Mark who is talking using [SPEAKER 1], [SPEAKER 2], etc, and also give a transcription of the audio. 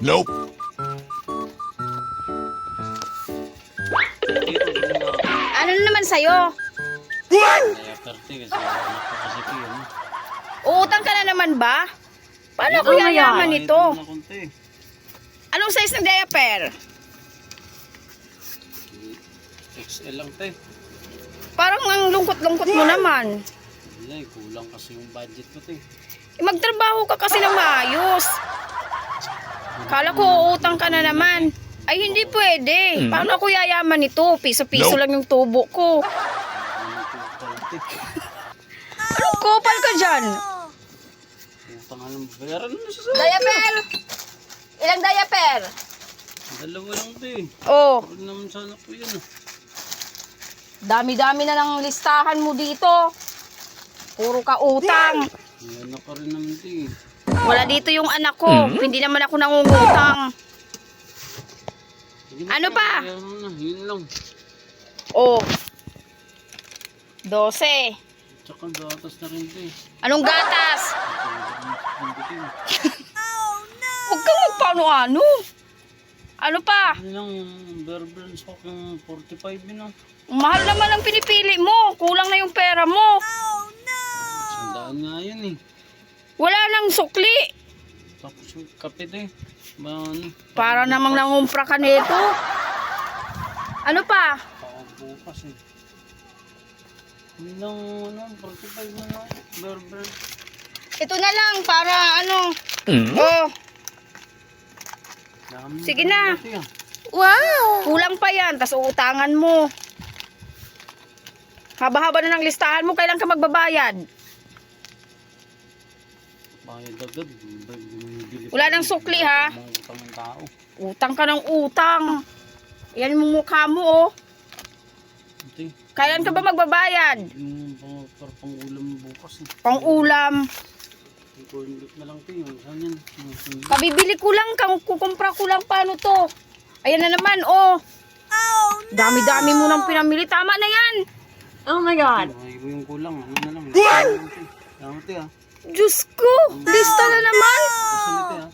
[SPEAKER 1] Nope.
[SPEAKER 2] Ano na naman sa'yo? Uutang ka na naman ba? Paano ako yayaman nito? Anong size ng diaper?
[SPEAKER 3] XL lang tayo.
[SPEAKER 2] Parang ang lungkot-lungkot mo naman.
[SPEAKER 3] Wala eh, kulang kasi yung budget ko tayo.
[SPEAKER 2] Magtrabaho ka kasi ng maayos. Kala ko uutang ka na naman. Ay, hindi pwede. Paano ako yayaman nito? Piso-piso lang yung tubo ko. Anong kopal ka dyan?
[SPEAKER 3] Utang nga lang, bayaran mo sa
[SPEAKER 2] Diaper! Ilang diaper?
[SPEAKER 3] dalawa lang tayo.
[SPEAKER 2] Oh,
[SPEAKER 3] Huwag naman sana po yun.
[SPEAKER 2] dami-dami na ng listahan mo dito. Puro ka utang.
[SPEAKER 3] Yan na ka rin naman tayo.
[SPEAKER 2] Wala dito yung anak ko. Hindi naman ako nangungutang.
[SPEAKER 3] Sige
[SPEAKER 2] Ano
[SPEAKER 3] tayo,
[SPEAKER 2] pa?
[SPEAKER 3] bayaran mo na, yun lang.
[SPEAKER 2] Oh. 12.
[SPEAKER 3] Tsaka gatas na rin tayo.
[SPEAKER 2] Anong gatas? Huwag kang magpaano-ano. Ano pa?
[SPEAKER 3] Ano lang, Bear Brand stock yung 45 yun ah.
[SPEAKER 2] Mahal naman ang pinipili mo. Kulang na yung pera mo.
[SPEAKER 3] Sandaan nga yun eh.
[SPEAKER 2] Wala nang sukli.
[SPEAKER 3] Tapos yung kape tayo. Ano?
[SPEAKER 2] Para namang nangumpra ka nito. Ano pa?
[SPEAKER 3] Bukas eh. Yun lang, 45 na lang. Bear Brand.
[SPEAKER 2] Ito na lang para ano. Oh,
[SPEAKER 3] Dami
[SPEAKER 2] Sige na.
[SPEAKER 3] tayo, ah.
[SPEAKER 2] wow. Kulang pa yan. Tas uutangan mo. Haba-haba na ng listahan mo. Kailan ka magbabayad?
[SPEAKER 3] Bayad agad. Bumibili
[SPEAKER 2] Wala
[SPEAKER 3] pa
[SPEAKER 2] nang
[SPEAKER 3] rin.
[SPEAKER 2] sukli, ha?
[SPEAKER 3] Mga utang ng tao.
[SPEAKER 2] Utang ka ng utang. Yan yung mukha mo, oh.
[SPEAKER 3] Ito
[SPEAKER 2] Kailan ka ba magbabayad?
[SPEAKER 3] yung pang-ulam bukas eh.
[SPEAKER 2] Pang-ulam.
[SPEAKER 3] Yung corn beef na lang ito yun. Saan yan?
[SPEAKER 2] Kabibili ko lang. Kukumpra ko lang. Paano to? Ayan na naman, oh. Dami-dami mo nang pinamili. Tama na yan. Oh my God.
[SPEAKER 3] Ay, yung kulang. Ano na lang. Salamat eh ah.
[SPEAKER 2] Diyos ko. Lista na naman.
[SPEAKER 3] Pasan ito ah.